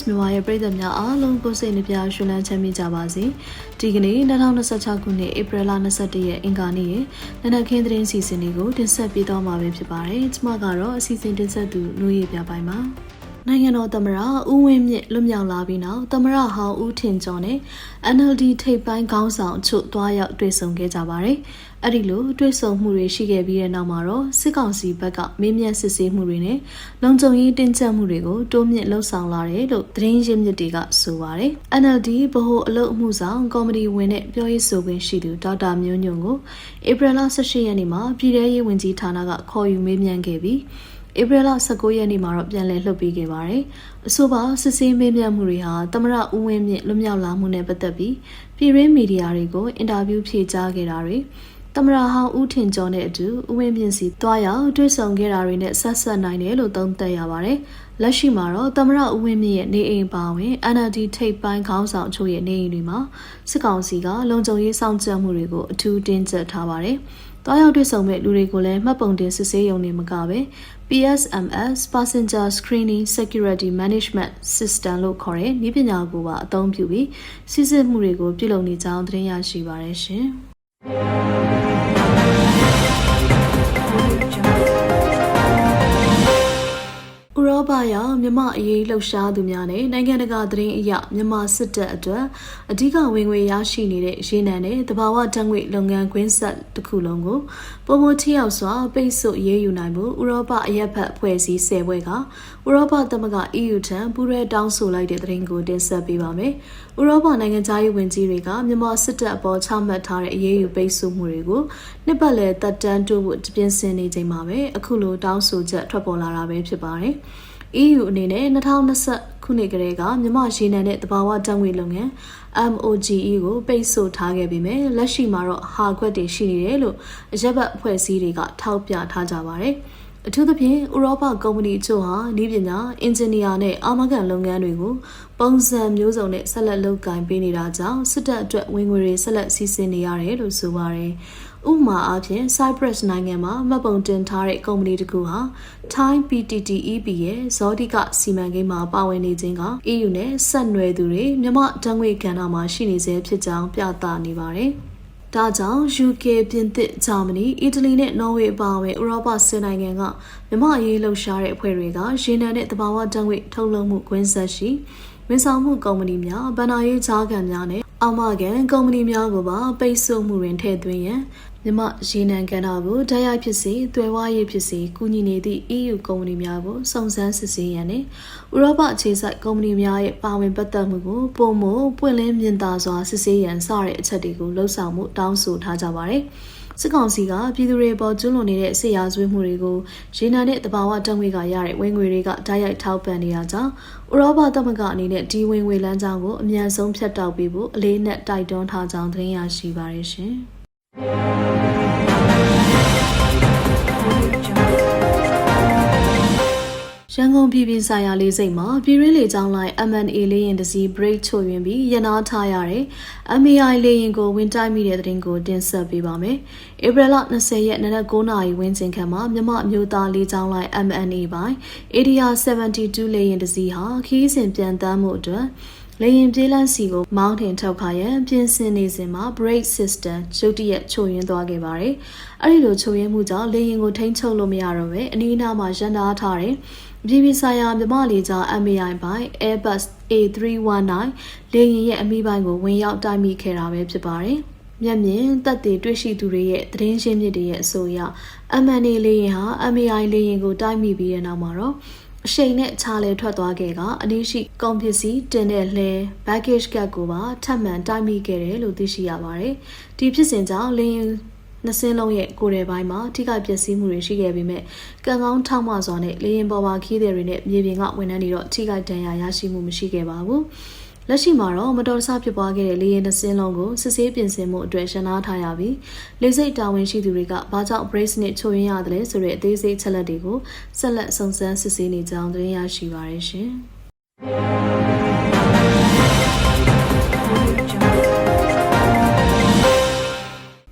မြန်မာရဲ့ပြည်သက်များအားလုံးကိုစိတ်နှပြရှင်လန်းချမ်းမြေ့ကြပါစေဒီကနေ့2026ခုနှစ်ဧပြီလ21ရက်အင်္ဂါနေ့ရဲ့နနက်ခင်းသတင်းစီစဉ်တွေကိုတင်ဆက်ပေးသွားမှာဖြစ်ပါတယ်ကျွန်မကတော့အစီအစဉ်တင်ဆက်သူလူရည်ပြပိုင်းပါနိုင်ငံတော်သမ္မတဦးဝင်းမြင့်လွတ်မြောက်လာပြီးနောက်သမ္မတဟောင်းဦးထင်ကျော်နဲ့ NLD ထိပ်ပိုင်းခေါင်းဆောင်အချို့တွားရောက်တွေ့ဆုံခဲ့ကြပါတယ်။အဲ့ဒီလိုတွေ့ဆုံမှုတွေရှိခဲ့ပြီးတဲ့နောက်မှာတော့စစ်ကောင်စီဘက်ကမေးမြန်းစစ်ဆေးမှုတွေနဲ့လုံခြုံရေးတင်းကျပ်မှုတွေကိုတိုးမြင့်လှုံ့ဆော်လာတယ်လို့သတင်းရင်းမြစ်တွေကဆိုပါတယ်။ NLD ဗဟိုအလုပ်အမှုဆောင်ကော်မတီဝင်နဲ့ပြောရေးဆိုခွင့်ရှိသူဒေါက်တာမျိုးညွန့်ကိုဧပြီလ18ရက်နေ့မှာပြည်ထရေးဝန်ကြီးဌာနကခေါ်ယူမေးမြန်းခဲ့ပြီးဧပြီလ19ရက်နေ့မှာတော့ပြန်လည်လှုပ်ပေးခဲ့ပါတယ်။အဆိုပါစစ်ဆေးမေးမြန်းမှုတွေဟာသမ္မတဦးဝင်းမြင့်လွတ်မြောက်လာမှုနဲ့ပတ်သက်ပြီးပြည်ရင်းမီဒီယာတွေကိုအင်တာဗျူးဖြေကြားခဲ့တာတွေသမ္မတဟောင်းဦးထင်ကျော်နဲ့အတူဦးဝင်းမြင့်စီတွားရောက်တွေ့ဆုံခဲ့တာတွေနဲ့ဆက်ဆက်နိုင်တယ်လို့သုံးသပ်ရပါတယ်။လက်ရှိမှာတော့သမ္မတဦးဝင်းမြင့်ရဲ့နေအိမ်ပါဝင် NLD ထိပ်ပိုင်းခေါင်းဆောင်အချို့ရဲ့နေအိမ်တွေမှာစစ်ကောင်စီကလုံခြုံရေးစောင့်ကြပ်မှုတွေကိုအထူးတင်းကျပ်ထားပါတယ်။တွားရောက်တွေ့ဆုံမဲ့လူတွေကိုလည်းမှတ်ပုံတင်စစ်ဆေးရုံနဲ့မကပဲPSMS Passenger Screening Security Management System လို့ခေါ်တဲ့နည်းပညာကိုပါအသုံးပြုပြီးစစ်ဆေးမှုတွေကိုပြုလုပ်နေကြောင်းသတင်းရရှိပါရရှင်။ဥရောပရောက်မြန်မာအရေးလှုပ်ရှားသူများနဲ့နိုင်ငံတကာသတင်းအရမြန်မာစစ်တပ်အတွက်အဓိကဝင်ငွေရရှိနေတဲ့ရေနံနဲ့တဘာဝဓာတ်ငွေလုပ်ငန်းခွင်ဆက်တစ်ခုလုံးကိုပုံမထိရောက်စွာပိတ်ဆို့ရေးယူနိုင်ဖို့ဥရောပအရက်ဖက်ဖွဲ့စည်း10ဘွဲကဥရောပသမဂ္ဂ EU ထံပူးရဲတောင်းဆိုလိုက်တဲ့သတင်းကိုတင်ဆက်ပေးပါမယ်။ဥရောပနိုင်ငံသားရေးဝန်ကြီးတွေကမြန်မာစစ်တပ်အပေါ်ချမှတ်ထားတဲ့အရေးယူပိတ်ဆို့မှုတွေကိုနှစ်ပတ်လည်သက်တမ်းတိုးဖို့ပြင်ဆင်နေချိန်မှာပဲအခုလိုတောင်းဆိုချက်ထွက်ပေါ်လာတာပဲဖြစ်ပါတယ်။ EU အနေနဲ့2020ခုနှစ်ကတည်းကမြန်မာရေနံနဲ့တဘာဝဓာတ်ငွေလုပ်ငန်း MOGE ကိုပိတ်ဆို့ထားခဲ့ပြီးမြဲလက်ရှိမှာတော့ဟာခွက်တွေရှိနေတယ်လို့အရက်ဘတ်အဖွဲ့အစည်းတွေကထောက်ပြထားကြပါတယ်။အထူးသဖြင့်ဥရောပကုမ္ပဏီချို့ဟာနည်းပညာအင်ဂျင်နီယာနဲ့အာမခံလုပ်ငန်းတွေကိုပုံစံမျိုးစုံနဲ့ဆက်လက်လုပ်ကိုင်ပေးနေတာကြောင့်စစ်တပ်အတွက်ဝင်ငွေတွေဆက်လက်စီးဆင်းနေရတယ်လို့ဆိုပါတယ်။ဥပမာအားဖြင့် Cyprus နိုင်ငံမှာမှတ်ပုံတင်ထားတဲ့ကုမ္ပဏီတစ်ခုဟာ Thai PTTEP ရဲ့ဇောတိကစီမံကိန်းမှာပါဝင်နေခြင်းက EU နဲ့ဆက်နွယ်သူတွေမြန်မာဓာတ်ငွေကဏ္ဍမှာရှိနေစေဖြစ်ကြောင်းပြသနေပါတယ်။ဒါကြောင့် UK ပြင်သစ်၊ဂျာမနီ၊အီတလီနဲ့နော်ဝေအပါအဝင်ဥရောပ10နိုင်ငံကမြန်မာအရေးလှုပ်ရှားတဲ့အဖွဲ့တွေကရေနံနဲ့တဘာဝဓာတ်ငွေထုတ်လုပ်မှုကွင်းဆက်ရှိဝန်ဆောင်မှုကုမ္ပဏီများ၊ဗဏ္ဍာရေးကြားခံများနဲ့အာမခံကုမ္ပဏီများကိုပါပိတ်ဆို့မှုတွင်ထည့်သွင်းရန်မြန်မာရေနံကဏ္ဍကိုဓာတ်ရိုက်ဖြစ်စေသွယ်ဝါရေးဖြစ်စေကူညီနေသည့် EU ကုမ္ပဏီများကိုစုံစမ်းစစ်ဆေးရန်နဲ့ဥရောပအခြေစိုက်ကုမ္ပဏီများရဲ့ပါဝင်ပတ်သက်မှုကိုပုံမပွင့်လင်းမြင်သာစွာစစ်ဆေးရန်စတဲ့အချက်တွေကိုလှုံ့ဆော်မှုတောင်းဆိုထားကြပါတယ်။စစ်ကောင်စီကပြည်သူတွေပေါ်ကျူးလွန်နေတဲ့စစ်ရာဇဝတ်မှုတွေကိုရေနံနဲ့တဘာဝဓာတ်ငွေကရတဲ့ဝင်ငွေတွေကဓာတ်ရိုက်ထောက်ပံ့နေတာကြောင့်ဥရောပသမဂ္ဂအနေနဲ့ဒီဝင်ငွေလမ်းကြောင်းကိုအမြန်ဆုံးဖြတ်တောက်ပေးဖို့အလေးနက်တိုက်တွန်းထားကြောင်းသတင်းရရှိပါရရှင်။ရန်ကုန်ပြည်ပြည်ဆိုင်ရာလေဆိပ်မှာပြည်ရင်းလေကြောင်းလိုင်း MNA လေယာဉ်တစ်စီး break ချို့ယွင်းပြီးရနာထားရတဲ့ MAI လေယာဉ်ကိုဝင်တိုက်မိတဲ့တဲ့တင်ကိုတင်ဆက်ပေးပါမယ်။ဧပြီလ20ရက်နနက်9:00နာရီဝန်းကျင်ခန့်မှာမြန်မာအမျိုးသားလေကြောင်းလိုင်း MNA ပိုင်း Area 72လေယာဉ်တစ်စီးဟာခီးစဉ်ပြန်တမ်းမှုအတွက်လေယာဉ်ပြေးလမ်းစီကိုမောင်းတင်ထောက်ခါရန်ပြင်ဆင်နေစဉ်မှာ brake system ရုတ်တရက်ချို့ယွင်းသွားခဲ့ပါတယ်။အဲဒီလိုချို့ယွင်းမှုကြောင့်လေယာဉ်ကိုထိန်းချုပ်လို့မရတော့ပဲအနီးအနားမှာရပ်နားထားတဲ့ပြည်ပြည်ဆိုင်ရာမြန်မာလေကြောင်း MAI ပိုင်း Airbus A319 လေယာဉ်ရဲ့အမိပိုင်းကိုဝင်ရောက်တိုက်မိခဲ့တာပဲဖြစ်ပါတယ်။မျက်မြင်သက်သေတွေ့ရှိသူတွေရဲ့သတင်းရှင်းမြစ်တွေရဲ့အဆိုအရ MNA လေယာဉ်ဟာ MAI လေယာဉ်ကိုတိုက်မိပြီးတဲ့နောက်မှာတော့အရှိန်နဲ့ခြားလဲထွက်သွားခဲ့ကအနည်းရှိကုန်ပစ္စည်းတင်တဲ့လှဲ baggage gap ကိုပါထပ်မံတိုက်မိခဲ့တယ်လို့သိရှိရပါတယ်။ဒီဖြစ်စဉ်ကြောင့်လေယာဉ်နှစ်စင်းလုံးရဲ့ကိုယ်ထဲပိုင်းမှာထိခိုက်ပျက်စီးမှုတွေရှိခဲ့ပေမဲ့ကံကောင်းထောက်မစွာနဲ့လေယာဉ်ပေါ်ပါခီးသည်တွေနဲ့မြေပြင်ကဝန်ထမ်းတွေတော့ထိခိုက်ဒဏ်ရာရရှိမှုမရှိခဲ့ပါဘူး။လက်ရှိမှာတော့မတော်တဆဖြစ်ပွားခဲ့တဲ့လေယာဉ်နှစ်စင်းလုံးကိုစစ်ဆေးပြင်ဆင်မှုအတွက်ရှင်းနာထားရပြီးလေဆိပ်တာဝန်ရှိသူတွေကဘာကြောင့် brace နဲ့ချိုးရင်းရတယ်လဲဆိုတဲ့အသေးစိတ်ချက်လက်တွေကိုဆက်လက်စုံစမ်းစစ်ဆေးနေကြောင်းသတင်းရရှိပါရရှင်။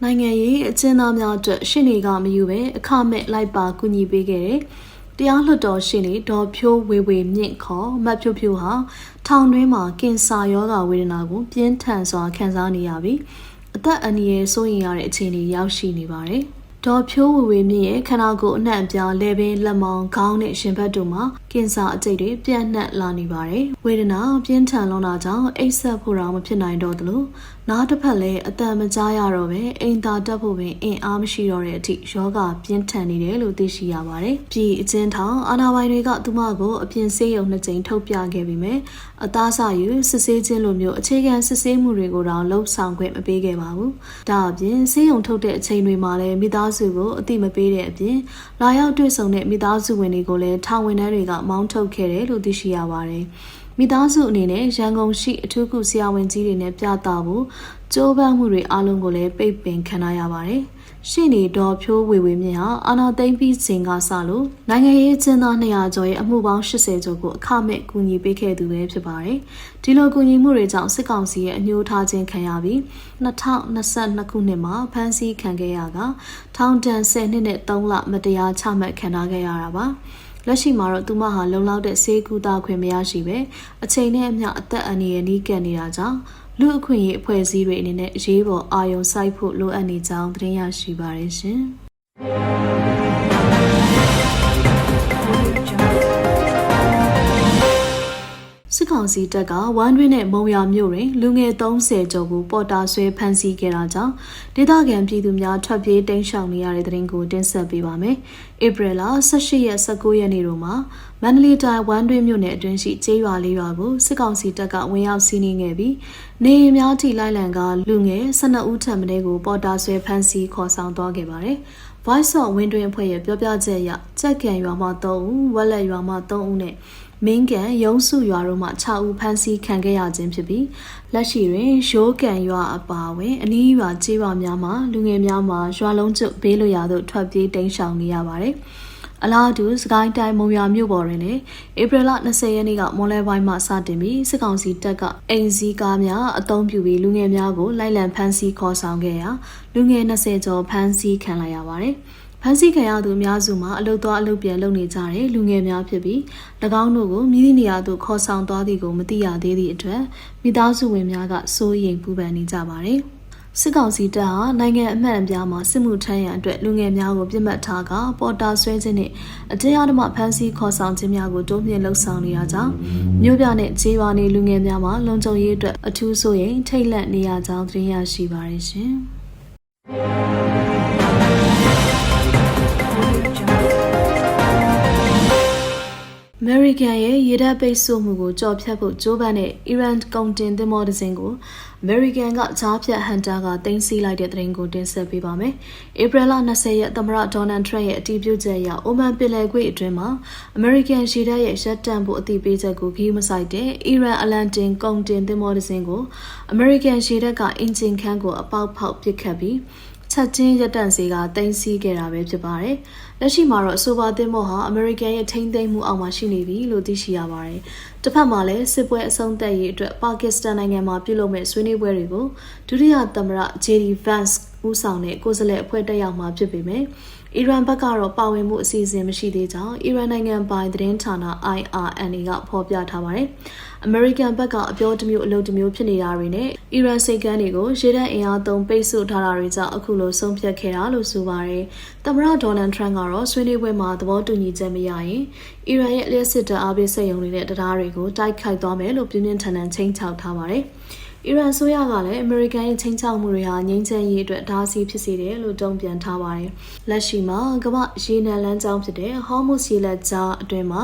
နိုင်ငံရေးအကျဉ်းသားများအတွက်ရှင်းနေကမယူပဲအခမဲ့လိုက်ပါကူညီပေးခဲ့တဲ့ တရားလွှတ်တော်ရှိနေဒေါ်ဖြိုးဝေဝေမြင့်ခေါ်မတ်ဖြိုးဖြိုးဟာထောင်တွင်းမှာကင်ဆာရောဂါဝေဒနာကိုပြင်းထန်စွာခံစားနေရပြီးအသက်အန္တရာယ်စိုးရိမ်ရတဲ့အခြေအနေရောက်ရှိနေပါတယ်။ဒေါ်ဖြိုးဝေဝေမြင့်ရဲ့ခန္ဓာကိုယ်အနှံ့အပြားလဲပင်လက်မောင်းခေါင်းနဲ့ရှင်ဘက်တို့မှာကင်ဆာအကျိတ်တွေပြန့်နှံ့လာနေပါတယ်။ဝေဒနာပြင်းထန်လွန်တာကြောင့်အိပ်စက်ဖို့တော့မဖြစ်နိုင်တော့သလိုနားတစ်ဖက်လည်းအတန်မကြားရတော့ပဲအိမ်သာတက်ဖို့ပင်အင်အားမရှိတော့တဲ့အထိယောဂပြင်းထန်နေတယ်လို့သိရှိရပါတယ်။ပြည်အကျဉ်းထောင်အာဏာပိုင်တွေကသူမကိုအပြင်ဆေးရုံ2ကြိမ်ထုတ်ပြခဲ့ပြီးမြဲအသားစာယူစစ်ဆေးခြင်းလိုမျိုးအခြေခံစစ်ဆေးမှုတွေကိုတော့လှုပ်ဆောင်ခွင့်မပေးခဲ့ပါဘူး။ဒါအပြင်ဆေးရုံထုတ်တဲ့အချိန်တွေမှာလည်းမိသားစုကိုအတိမပေးတဲ့အပြင်လာရောက်တွေ့ဆုံတဲ့မိသားစုဝင်တွေကိုလည်းထောင်ဝင်ထဲတွေကမောင်းထုတ်ခဲ့တယ်လို့သိရှိရပါတယ်။မိသားစုအနေနဲ့ရန်ကုန်ရှိအထူးကုဆရာဝန်ကြီးတွေနဲ့ပြသဖို့ကြိုးပမ်းမှုတွေအားလုံးကိုလည်းပိတ်ပင်ခံရပါတယ်။ရှေ့နေဒေါ်ဖြိုးဝေဝေမြင့်ဟာအာဏာသိမ်းပြီးချိန်ကစလို့နိုင်ငံရေးကျင်းသား200ကျော်ရဲ့အမှုပေါင်း80ကျော်ကိုအခမဲ့ကူညီပေးခဲ့သူပဲဖြစ်ပါတယ်။ဒီလိုကူညီမှုတွေကြောင့်စစ်ကောင်စီရဲ့အညှိုးထားခြင်းခံရပြီး2022ခုနှစ်မှာဖမ်းဆီးခံခဲ့ရကထောင်ဒဏ်10နှစ်နဲ့3လမတရားချမှတ်ခံခဲ့ရတာပါ။လက်ရှိမှာတော့သူမဟာလုံလောက်တဲ့ဆေးကုသခွင့်မရရှိပဲအချိန်နဲ့အမျှအသက်အန္တရာယ်နှီးကပ်နေတာကြောင့်လူအခွင့်အရေးအဖွဲ့အစည်းတွေအနေနဲ့အရေးပေါ်အာရုံစိုက်ဖို့လိုအပ်နေကြောင်းသတင်းရရှိပါတယ်ရှင်။စစ်ကောင်စီတပ်ကဝမ်းတွင်းနဲ့မုံရွာမြို့တွင်လူငယ်30ကျော်ကိုပေါ်တာဆွဲဖမ်းဆီးခဲ့တာကြောင့်ဒေသခံပြည်သူများထွက်ပြေးတိမ်းရှောင်နေရတဲ့တဲ့ရင်ကိုတင်ဆက်ပေးပါမယ်။ဧပြီလ18ရက်19ရက်နေ့တို့မှာမန္တလေးတိုင်းဝမ်းတွင်းမြို့နယ်အတွင်းရှိကျေးရွာ၄ရွာကိုစစ်ကောင်စီတပ်ကဝင်ရောက်စီးနင်းခဲ့ပြီးနေအိမ်များထိလိုက်လံကလူငယ်12ဦးထပ်မံကိုပေါ်တာဆွဲဖမ်းဆီးခေါ်ဆောင်သွားခဲ့ပါတယ်။ Voice of ဝင်းတွင်အဖွဲ့ရဲ့ပြောပြချက်အရကြက်ကန်ရွာမှ3ဦးဝက်လက်ရွာမှ3ဦးနဲ့မင်းကန်ရုံးစုရွာတို့မှ6ဦးဖမ်းဆီးခံခဲ့ရခြင်းဖြစ်ပြီးလက်ရှိတွင်ရိုးကန်ရွာအပါအဝင်အနီးရွာကျေးရွာများမှာလူငယ်များမှာရွာလုံးကျွတ်ဘေးလွတ်ရာသို့ထွက်ပြေးတိမ်းရှောင်နေရပါတယ်။အလားတူစကိုင်းတိုင်းမုံရွာမြို့ပေါ်တွင်လည်းဧပြီလ20ရက်နေ့ကမွန်လဲပိုင်းမှစတင်ပြီးစစ်ကောင်စီတပ်ကအိမ်စီးကားများအုံပြုပြီးလူငယ်များကိုလိုက်လံဖမ်းဆီးခေါ်ဆောင်ခဲ့ရာလူငယ်20ကျော်ဖမ်းဆီးခံလိုက်ရပါတယ်။ဖမ်းဆီးခံရသူအများစုမှာအလုသွားအလုပြန်လုပ်နေကြတဲ့လူငယ်များဖြစ်ပြီး၎င်းတို့ကိုမိသည့်နေရာသို့ခေါ်ဆောင်သွားသည်ကိုမသိရသေးသည့်အတွက်မိသားစုဝင်များကစိုးရိမ်ပူပန်နေကြပါတယ်။စစ်ကောင်စီတပ်ဟာနိုင်ငံအမှန်အပြားမှာစစ်မှုထမ်းရန်အတွက်လူငယ်များကိုပြစ်မှတ်ထားကပေါ်တာဆွဲခြင်းနဲ့အတရားဓမ္မဖမ်းဆီးခေါ်ဆောင်ခြင်းများကိုတိုးမြှင့်လှုံ့ဆော်နေတာကြောင့်မြို့ပြနဲ့ခြေရွာနေလူငယ်များမှာလုံခြုံရေးအတွက်အထူးစိုးရိမ်ထိတ်လန့်နေရကြောင်းသိရရှိပါတယ်ရှင်။အမေရိကန်ရဲ့ရေတပ်ပိတ်ဆို့မှုကိုကြော်ဖြတ်ဖို့ကြိုးပမ်းတဲ့အီရန်ကုန်တင်သင်္ဘောတစ်စင်းကိုအမေရိကန်ကကြားဖြတ်ဟန်တာကတင်စီလိုက်တဲ့သတင်းကိုတင်ဆက်ပေးပါမယ်။ဧပြီလ20ရက်သမ္မတဒေါ်နယ်ထရန့်ရဲ့အတည်ပြုချက်အရအိုမန်ပင်လယ်ကွေ့အတွင်းမှာအမေရိကန်ရေတပ်ရဲ့ရပ်တန့်ဖို့အတည်ပြုချက်ကိုဂရုမစိုက်တဲ့အီရန်အလန်တင်ကုန်တင်သင်္ဘောတစ်စင်းကိုအမေရိကန်ရေတပ်ကအင်ဂျင်ခန်းကိုအပေါက်ဖောက်ပစ်ခတ်ပြီးချက်ချင်းရပ်တန့်စေကတင်စီခဲ့တာပဲဖြစ်ပါတယ်။လက်ရှိမှာတော့အဆိုပါသင်္ဘောဟာအမေရိကန်ရဲ့ထိန်းသိမ်းမှုအောက်မှာရှိနေပြီလို့သိရှိရပါတယ်။တစ်ဖက်မှာလည်းစစ်ပွဲအဆုံးသတ်ရေးအတွက်ပါကစ္စတန်နိုင်ငံမှာပြုလုပ်မဲ့ဆွေးနွေးပွဲတွေကိုဒုတိယသမ္မတ JD Vance ဦးဆောင်တဲ့ကိုယ်စားလှယ်အဖွဲ့တက်ရောက်မှာဖြစ်ပေမဲ့အီရန်ဘက်ကတော့ပါဝင်မှုအစီအစဉ်မရှိသေးကြောင်းအီရန်နိုင်ငံပိုင်သတင်းဌာန IRNA ကဖော်ပြထားပါတယ်။အမေရိကန်ဘက်ကအပြောတစ်မျိုးအလုပ်တစ်မျိုးဖြစ်နေတာတွေနဲ့အီရန်စိတ်ကမ်းတွေကိုရေတပ်အင်အားသုံးပိတ်ဆို့ထားတာတွေကြောင့်အခုလိုဆုံးဖြတ်ခဲ့တာလို့ဆိုပါတယ်။သမ္မတဒေါ်နယ်ထရန့်ကတော့ဆွေးနွေးပွဲမှာသဘောတူညီချက်မရရင်အီရန်ရဲ့လျှက်စစ်တပ်အားပေးစက်ရုံတွေနဲ့တရားတွေကိုတိုက်ခိုက်သွားမယ်လို့ပြင်းပြင်းထန်ထန်ချိန်ချောက်ထားပါတယ်။အီရန်ဆိုရကလည်းအမေရိကန်ရဲ့ချိန်ချောက်မှုတွေဟာငြိမ်းချမ်းရေးအတွက်ဓာစီဖြစ်စေတယ်လို့တုံ့ပြန်ထားပါတယ်။လက်ရှိမှာကမ္ဘာရေနံလမ်းကြောင်းဖြစ်တဲ့ဟော်မုတ်ရေလက်ကြားအတွင်းမှာ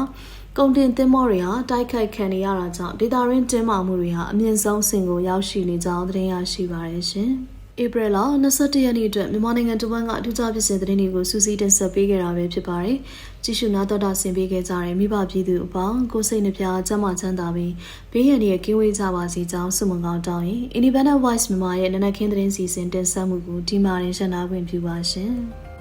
ကုန်တင်သင်္ဘောတွေဟာတိုက်ခိုက်ခံနေရတာကြောင့်ဒေသရင်းတင်းမာမှုတွေဟာအမြင့်ဆုံးအဆင့်ကိုရောက်ရှိနေကြောင်းသတင်းရရှိပါတယ်ရှင်။ဧပြီလ21ရက်နေ့အတွက်မြန်မာနိုင်ငံတဝန်းကဒုတိယဖြစ်စဉ်သတင်းတွေကိုစူးစီးတင်ဆက်ပေးခဲ့တာပဲဖြစ်ပါတယ်။ကြည့်ရှုနားတော်တာဆင်ပေးခဲ့ကြတဲ့မိဘပြည်သူအပေါင်းကိုစိတ်နှပြကျန်းမာချမ်းသာပြီးဘေးရန်တွေကင်းဝေးကြပါစေကြောင်းဆုမွန်ကောင်းတောင်းရင် Independent Voice မြန်မာရဲ့နနက်ခင်းသတင်းစီစဉ်တင်ဆက်မှုကိုဒီမှာရင်ရှင်းနာခွင့်ပြုပါရှင်။